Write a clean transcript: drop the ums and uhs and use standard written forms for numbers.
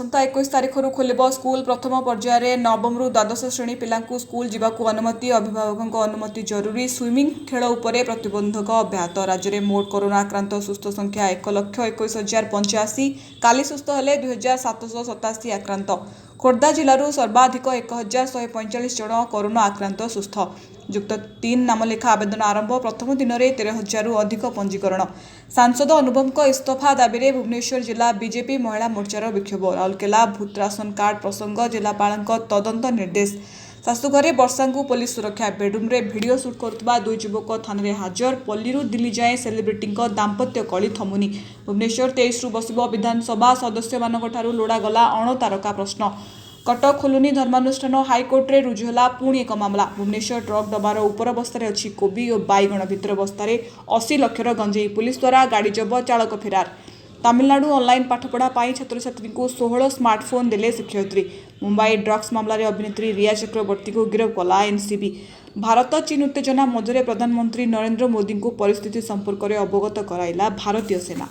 आसंता 21 तारिख खोलिब स्कूल प्रथम पर्यायर नवम रु द्वादश श्रेणी पिलांकु स्कूल जीवाकु अनुमति अभिभावक अनुमति जरूरी स्विमिंग खेल उपरे प्रतिबंधक अब्याहत राज्य में मोट कोरोना आक्रांत सुस्थ संख्या 1,21,085 काली सुस्थ हेले 2,787 आक्रांत खोर्धा जिलूर सर्वाधिक 1,145 जन कोरोना आक्रांत सुस्थ युक्त 3 नामलेखा आवेदन आरंभ प्रथम दिन में 13,000 रु अधिक पंजीकरण सांसद अनुभव इस्तफा दाबी भुवनेश्वर जिला बीजेपी महिला मोर्चार विक्षोभ राउरकेला भूत राशन कार्ड प्रसंग जिलापाल तदंत निर्देश शाशुघरे वर्षा को पुलिस सुरक्षा बेडरूम रे भिडियो सुट करुवा दुई युवक थाना में हाजर पल्ली दिल्ली जाए सेलिब्रिटी दाम्पत्य कली थमुनी भुवनेश्वर 23 रु बसिब विधानसभा सदस्य मानू लोड़ागला अणतारका प्रश्न कटक खोलुनी धर्मानुष्ठान हाइकोर्ट रे रुजु होला पुणी एक मामला भुवनेश्वर ट्रक डबार उपर बस्तार अच्छी कोबी और बैगण भितर बस्तार 80 लक्षर गंजेई पुलिस द्वारा गाड़ी जब चालक फेरार तमिलनाडु ऑनलाइन पाठपढ़ा छात्र छात्री को 16 स्मार्टफोन देले शिक्षयित्री मुंबई ड्रग्स मामलें अभिनेत्री रिया चक्रवर्ती को गिरफ्त कला एनसीबी भारत चीन उत्तेजना मध्य प्रधानमंत्री नरेंद्र मोदी को परिस्थिति संपर्क में अवगत कराइला भारतीय सेना।